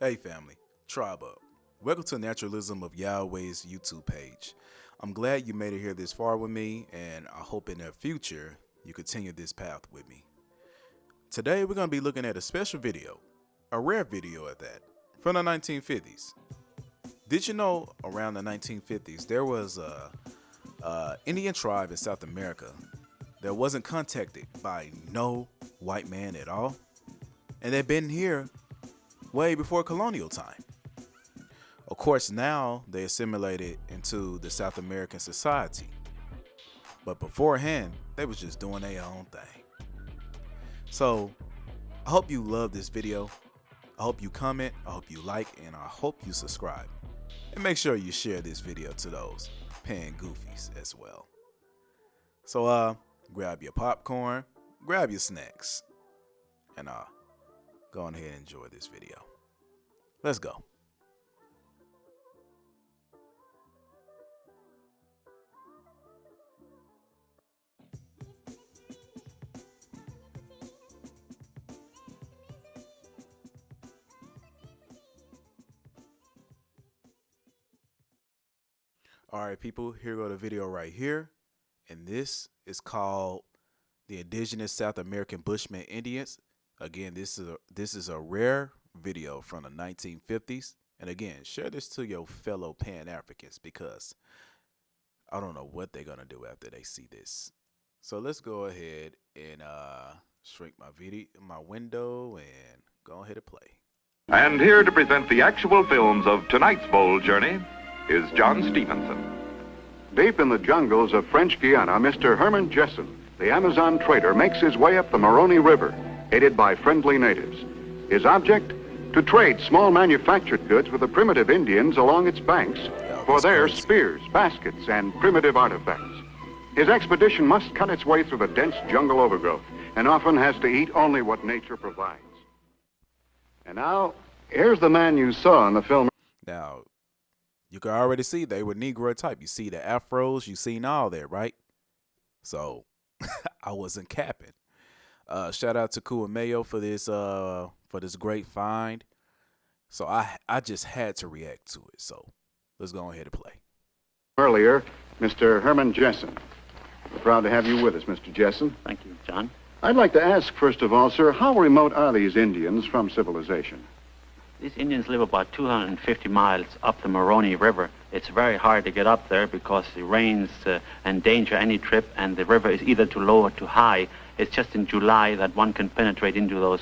Hey family, tribe up. Welcome to Naturalism of Yahweh's YouTube page. I'm glad you made it here this far with me, and I hope in the future you continue this path with me. Today we're going to be looking at a special video, a rare video at that, from the 1950s. Did you know around the 1950s there was a Indian tribe in South America that wasn't contacted by no white man at all? And they've been here way before colonial time. Of course, now they assimilated into the South American society. But beforehand, they was just doing their own thing. So, I hope you love this video. I hope you comment, I hope you like, and I hope you subscribe. And make sure you share this video to those paying goofies as well. So, grab your popcorn, grab your snacks, and go on ahead and enjoy this video. Let's go. All right, people, here go the video right here. And this is called the Indigenous South American Bushman Indians. Again, this is a rare video from the 1950s. And again, share this to your fellow Pan-Africans because I don't know what they're going to do after they see this. So let's go ahead and shrink my window and go ahead and play. And here to present the actual films of tonight's bold journey is John Stevenson. Deep in the jungles of French Guiana, Mr. Herman Jesson, the Amazon trader, makes his way up the Moroni River, aided by friendly natives. His object? To trade small manufactured goods with the primitive Indians along its banks for their spears, baskets, and primitive artifacts. His expedition must cut its way through the dense jungle overgrowth and often has to eat only what nature provides. And now, here's the man you saw in the film. Now, you can already see they were Negro type. You see the afros, you seen all that, right? So, I wasn't capping. Shout out to Mayo for this great find. So I just had to react to it. So let's go ahead and play. Earlier, Mr. Herman Jesson. We're proud to have you with us, Mr. Jesson. Thank you, John. I'd like to ask, first of all, sir, how remote are these Indians from civilization? These Indians live about 250 miles up the Moroni River. It's very hard to get up there because the rains endanger any trip, and the river is either too low or too high. It's just in July that one can penetrate into those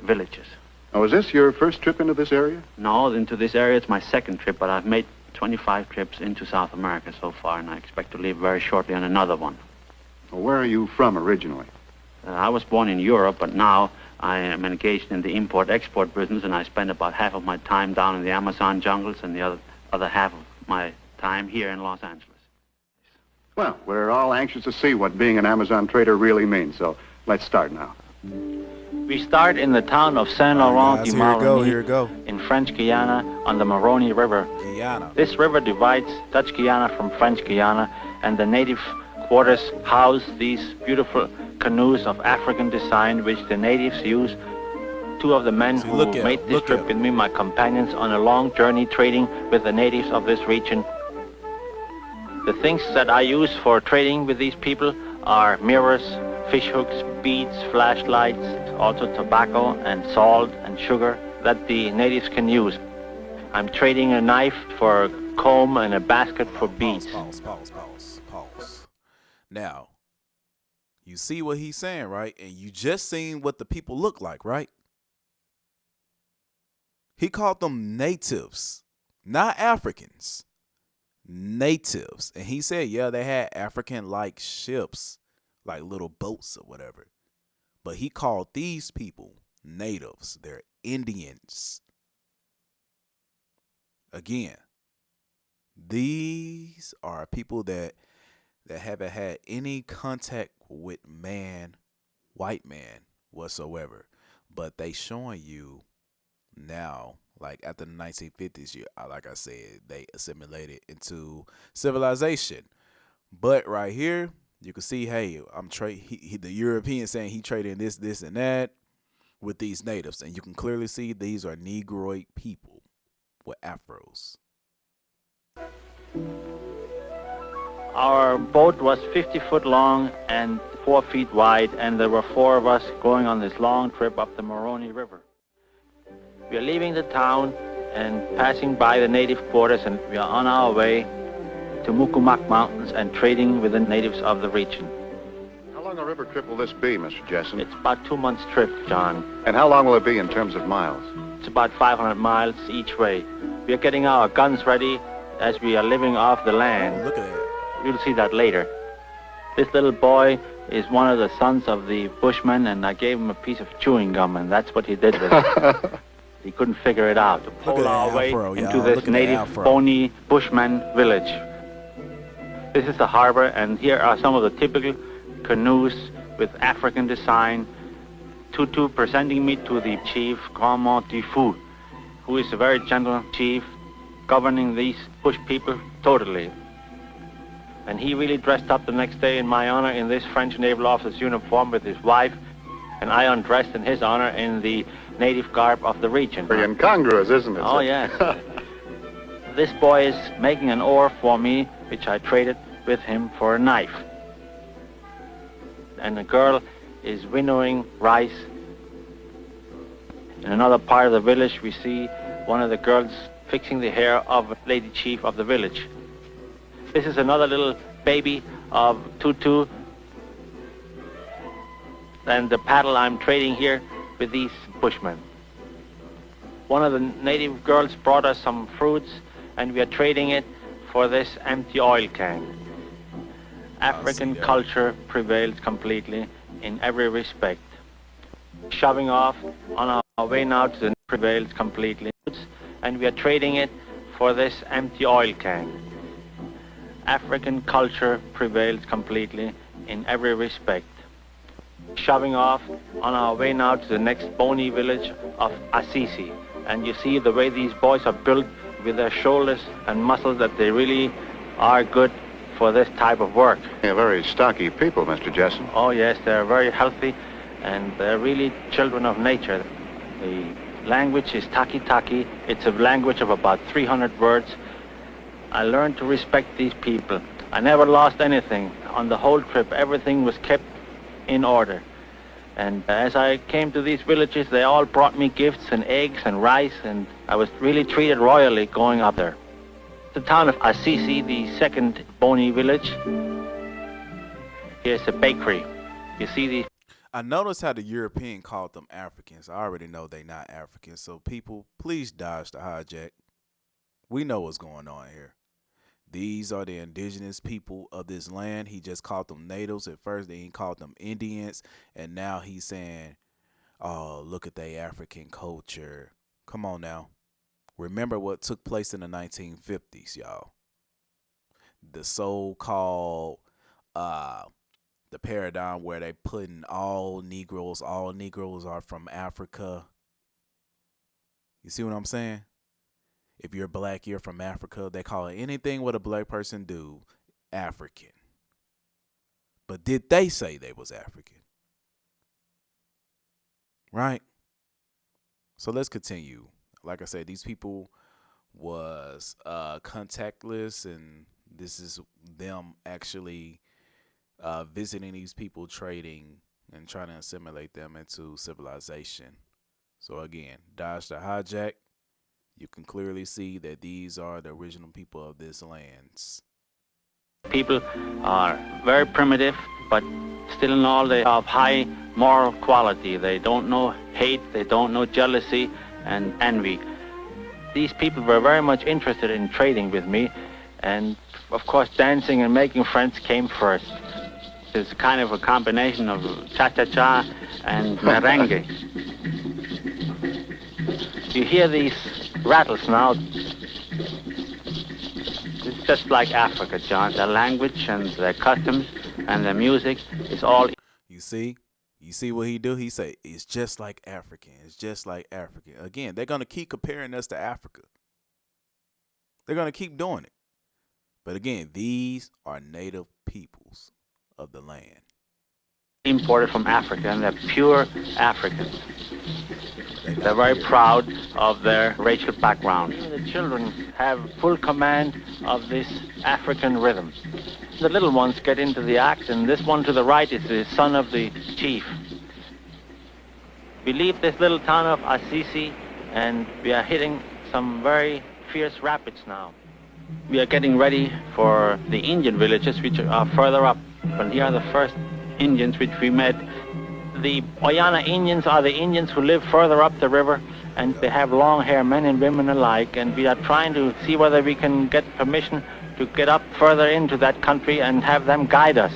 villages. Oh, is this your first trip into this area? No, into this area it's my second trip, but I've made 25 trips into South America so far, and I expect to leave very shortly on another one. Well, where are you from originally? I was born in Europe, but now I am engaged in the import-export business, and I spend about half of my time down in the Amazon jungles and the other half of my time here in Los Angeles. Well, we're all anxious to see what being an Amazon trader really means, so let's start now. We start in the town of Saint Laurent du Maroni in French Guiana on the Moroni River. Guyana. This river divides Dutch Guiana from French Guiana, and the native quarters house these beautiful canoes of African design which the natives use. Two of the men who made this trip with me, my companions, on a long journey trading with the natives of this region. The things that I use for trading with these people are mirrors, fish hooks, beads, flashlights, also tobacco and salt and sugar that the natives can use. I'm trading a knife for a comb and a basket for beads. Pause. Now, you see what he's saying, right? And you just seen what the people look like, right? He called them natives, not Africans. Natives. And he said, yeah, they had African-like ships, like little boats or whatever. But he called these people natives. They're Indians. Again, these are people that haven't had any contact with white man whatsoever. But they showing you now, like after the 1950s, like I said, they assimilated into civilization. But right here, you can see, hey, the European saying he traded this, and that. with these natives, and you can clearly see these are Negroid people with afros. Our boat was 50 foot long and 4 feet wide, and there were 4 of us going on this long trip up the Moroni River. We are leaving the town and passing by the native quarters, and we are on our way to Mukumak Mountains and trading with the natives of the region. How long a river trip will this be, Mr. Jesson? It's about 2 months trip, John. And how long will it be in terms of miles? It's about 500 miles each way. We are getting our guns ready as we are living off the land. Look at that. You'll see that later. This little boy is one of the sons of the Bushmen, and I gave him a piece of chewing gum, and that's what he did with it. He couldn't figure it out. To pull our way into this native bony Bushman village. This is the harbor, and here are some of the typical canoes with African design. Tutu presenting me to the chief, Grand Tifu, who is a very gentle chief, governing these bush people totally. And he really dressed up the next day in my honor in this French naval officer's uniform with his wife, and I undressed in his honor in the native garb of the region. Very incongruous, isn't it? Oh, yes. This boy is making an oar for me, which I traded with him for a knife. And the girl is winnowing rice. In another part of the village, we see one of the girls fixing the hair of a lady chief of the village. This is another little baby of Tutu. And the paddle I'm trading here with these Bushmen. One of the native girls brought us some fruits, and we are trading it for this empty oil can. African culture prevails completely in every respect. Shoving off on our way now to the prevails completely, and we are trading it for this empty oil can. African culture prevails completely in every respect. Shoving off on our way now to the next bony village of Assisi. And you see the way these boys are built with their shoulders and muscles, that they really are good for this type of work. They're very stocky people, Mr. Jesson. Oh yes, they're very healthy, and they're really children of nature. The language is taki-taki. It's a language of about 300 words. I learned to respect these people. I never lost anything. On the whole trip, everything was kept in order. And as I came to these villages, they all brought me gifts and eggs and rice, and I was really treated royally going up there. The town of Assisi, the second bony village. Here's a bakery. You see these. I noticed how the European called them Africans. I already know they're not Africans, so people, please dodge the hijack. We know what's going on here. These are the indigenous people of this land. He just called them natives. At first, he called them Indians. And now he's saying, oh, look at their African culture. Come on now. Remember what took place in the 1950s, y'all. The so-called the paradigm where they putting all Negroes are from Africa. You see what I'm saying? If you're black, you're from Africa. They call it anything what a black person do African. But did they say they was African? Right? So let's continue. Like I said, these people was contactless, and this is them actually visiting these people, trading, and trying to assimilate them into civilization. So again, dodge the hijack. You can clearly see that these are the original people of this lands. People are very primitive, but still in all they have high moral quality. They don't know hate, they don't know jealousy and envy. These people were very much interested in trading with me, and of course dancing and making friends came first. It's kind of a combination of cha-cha-cha and merengue. You hear these rattles now. It's just like Africa, John. Their language and their customs and their music is all. You see what he do? He say it's just like African. It's just like African. Again, they're gonna keep comparing us to Africa. They're gonna keep doing it. But again, these are native peoples of the land. imported from Africa, and they're pure Africans. They're very pure. proud of their racial background. Even the children have full command of this African rhythm. The little ones get into the act, and this one to the right is the son of the chief. We leave this little town of Assisi, and we are hitting some very fierce rapids now. We are getting ready for the Indian villages, which are further up. And here are the first Indians which we met. The Guana Indians are the Indians who live further up the river, and they have long hair, men and women alike, and we are trying to see whether we can get permission to get up further into that country and have them guide us.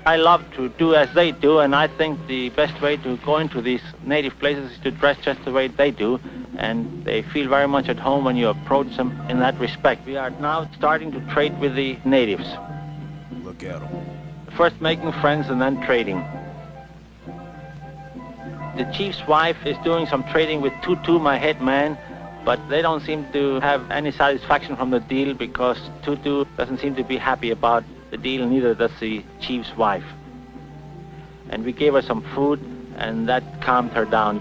I love to do as they do, and I think the best way to go into these native places is to dress just the way they do, and they feel very much at home when you approach them in that respect. We are now starting to trade with the natives. Look at them. First making friends and then trading. The chief's wife is doing some trading with Tutu, my head man, but they don't seem to have any satisfaction from the deal because Tutu doesn't seem to be happy about the deal, neither does the chief's wife. And we gave her some food, and that calmed her down.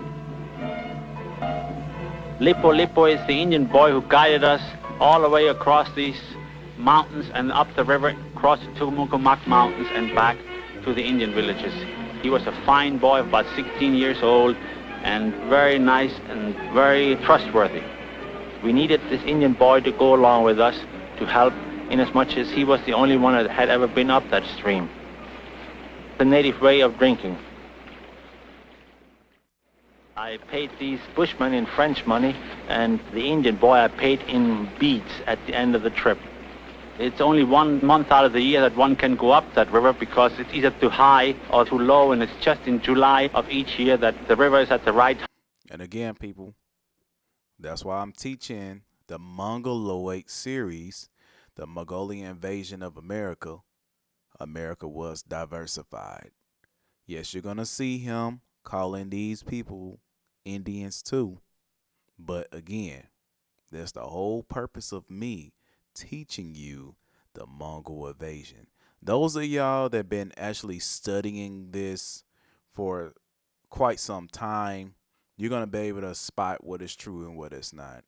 Lipo is the Indian boy who guided us all the way across these mountains and up the river, across the Tumukamak Mountains and back to the Indian villages. He was a fine boy, about 16 years old, and very nice and very trustworthy. We needed this Indian boy to go along with us to help, inasmuch as he was the only one that had ever been up that stream. The native way of drinking. I paid these bushmen in French money, and the Indian boy I paid in beads at the end of the trip. It's only 1 month out of the year that one can go up that river because it's either too high or too low, and it's just in July of each year that the river is at the right. And again, people, that's why I'm teaching the Mongoloid series, the Mongolian invasion of America. America was diversified. Yes, you're going to see him calling these people Indians too. But again, that's the whole purpose of me teaching you the Mongol invasion. Those of y'all that been actually studying this for quite some time, you're going to be able to spot what is true and what is not.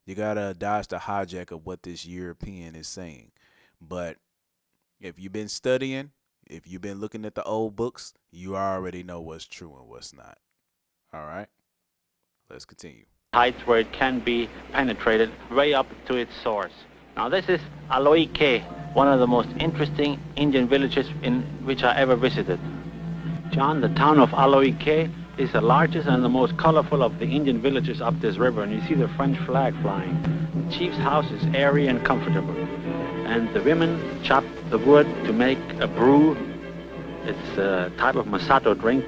You got to dodge the hijack of what this European is saying. But if you've been studying, if you've been looking at the old books, you already know what's true and what's not. All right, let's continue. Heights where it can be penetrated way up to its source. Now this is Alo K, one of the most interesting Indian villages in which I ever visited. John, the town of Alo K is the largest and the most colorful of the Indian villages up this river, and you see the French flag flying. The chief's house is airy and comfortable, and the women chop the wood to make a brew. It's a type of masato drink.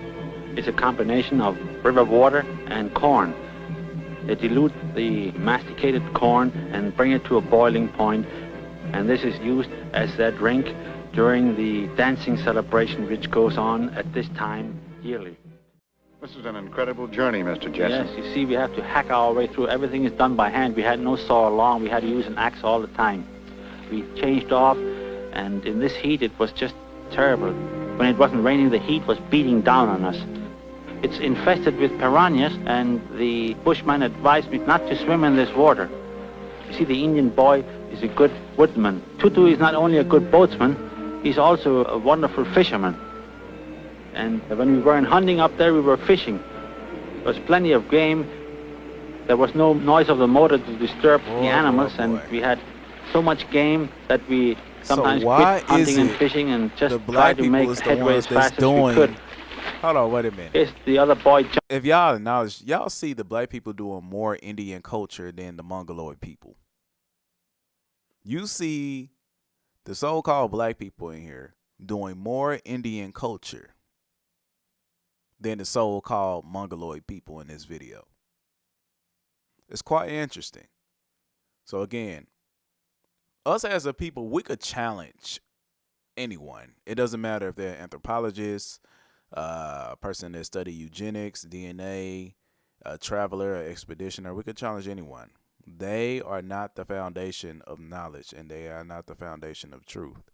It's a combination of river water and corn. They dilute the masticated corn and bring it to a boiling point, and this is used as their drink during the dancing celebration which goes on at this time yearly. This is an incredible journey, Mr. Jesson. Yes, you see, we have to hack our way through. Everything is done by hand. We had no saw along. We had to use an axe all the time. We changed off, and in this heat it was just terrible. When it wasn't raining, the heat was beating down on us. It's infested with piranhas, and the bushman advised me not to swim in this water. You see, the Indian boy is a good woodman. Tutu is not only a good boatsman, he's also a wonderful fisherman. And when we weren't hunting up there, we were fishing. There was plenty of game. There was no noise of the motor to disturb the animals, and we had so much game that we sometimes quit hunting and fishing and just tried to make headway as fast as we could. Hold on, wait a minute. It's the other boy. If y'all acknowledge, y'all see the black people doing more Indian culture than the Mongoloid people. You see the so-called black people in here doing more Indian culture than the so-called Mongoloid people in this video. It's quite interesting. So again, us as a people, we could challenge anyone. It doesn't matter if they're anthropologists, a person that study eugenics, DNA, a traveler, an expeditioner. We could challenge anyone. They are not the foundation of knowledge, and they are not the foundation of truth.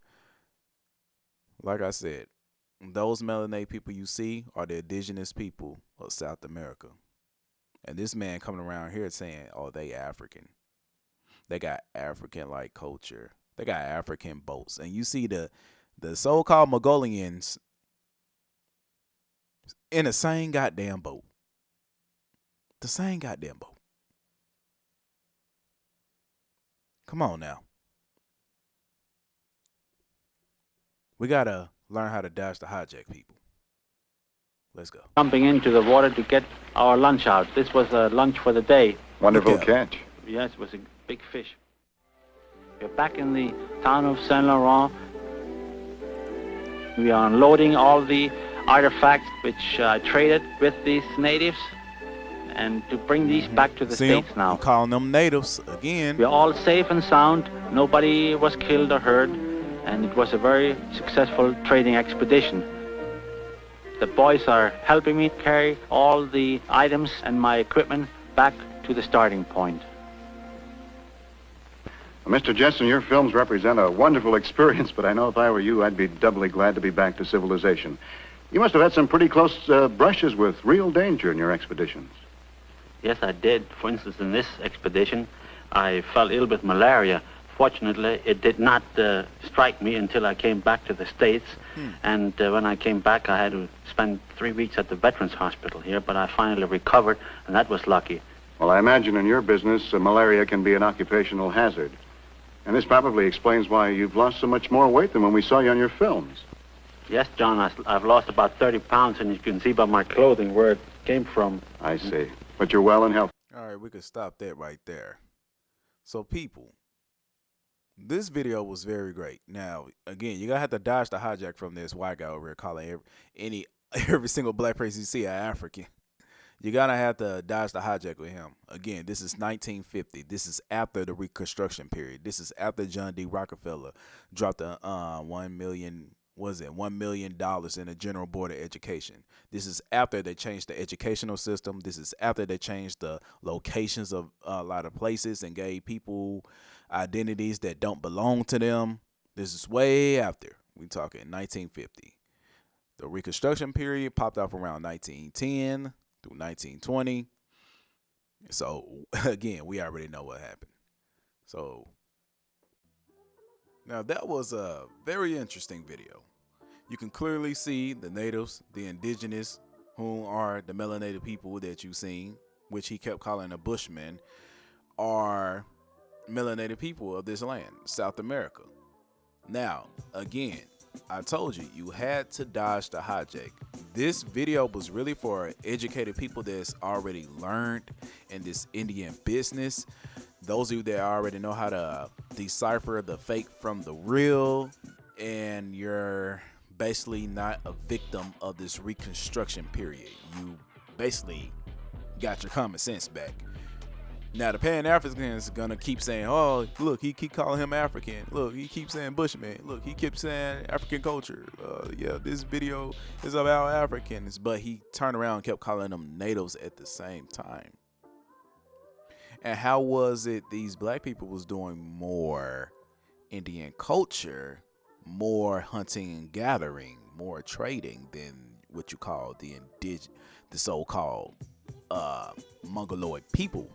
Like I said, those melanated people you see are the indigenous people of South America. And this man coming around here saying, oh, they African. They got African-like culture. They got African boats. And you see the so-called Mongolians in the same goddamn boat. The same goddamn boat. Come on now. We got to learn how to dodge the hijack people. Let's go. Jumping into the water to get our lunch out. This was a lunch for the day. Wonderful catch. Yes, it was a big fish. We're back in the town of Saint Laurent. We are unloading all the artifacts which I traded with these natives, and to bring these back to the States now. I'm calling them natives again. We're all safe and sound. Nobody was killed or hurt, and it was a very successful trading expedition. The boys are helping me carry all the items and my equipment back to the starting point. Well, Mr. Jesson, your films represent a wonderful experience, but I know if I were you, I'd be doubly glad to be back to civilization. You must have had some pretty close brushes with real danger in your expeditions. Yes, I did. For instance, in this expedition, I fell ill with malaria. Fortunately, it did not strike me until I came back to the States. And when I came back, I had to spend 3 weeks at the Veterans Hospital here, but I finally recovered, and that was lucky. Well, I imagine in your business, malaria can be an occupational hazard. And this probably explains why you've lost so much more weight than when we saw you on your films. Yes, John, I've lost about 30 pounds, and you can see by my clothing where it came from. I see. But you're well and healthy. All right, we could stop that right there. So, people, this video was very great. Now, again, you're going to have to dodge the hijack from this white guy over here calling every single black person you see an African. You're going to have to dodge the hijack with him. Again, this is 1950. This is after the Reconstruction period. This is after John D. Rockefeller dropped the $1 million in a general board of education. This is after they changed the educational system. This is after they changed the locations of a lot of places and gave people identities that don't belong to them. This is way after. We're talking 1950. The Reconstruction period popped off around 1910 through 1920. So, again, we already know what happened. So, now that was a very interesting video. You can clearly see the natives, the indigenous, whom are the melanated people that you've seen, which he kept calling the Bushmen, are melanated people of this land, South America. Now, again, I told you, you had to dodge the hijack. This video was really for educated people that's already learned in this Indian business. Those of you that already know how to decipher the fake from the real, and you're basically not a victim of this Reconstruction period. You basically got your common sense back. Now, the Pan-Africans are going to keep saying, oh, look, he keep calling him African. Look, he keeps saying Bushman. Look, he keeps saying African culture. Yeah, this video is about Africans. But he turned around and kept calling them natives at the same time. And how was it these black people was doing more Indian culture, more hunting and gathering, more trading than what you call the so-called Mongoloid people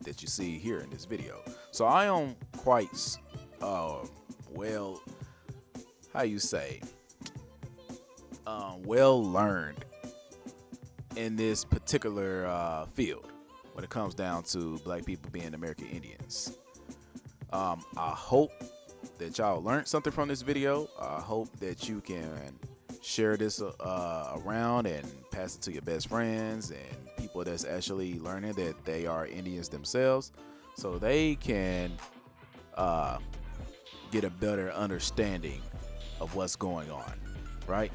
that you see here in this video? So I am quite, well, how you say, well learned in this particular field when it comes down to black people being American Indians. I hope that y'all learned something from this video. I hope that you can share this around and pass it to your best friends and people that's actually learning that they are Indians themselves, so they can get a better understanding of what's going on, right?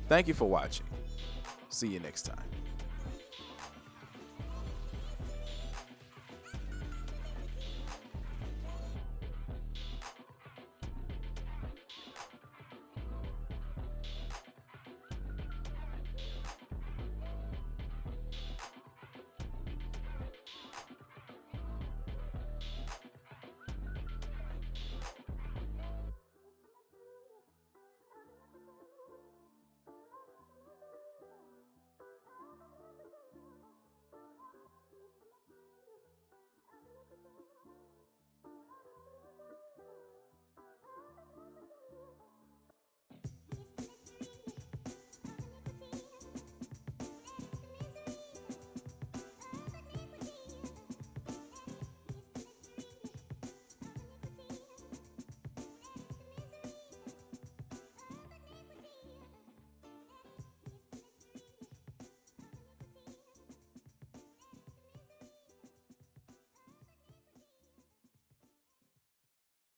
Thank you for watching. See you next time.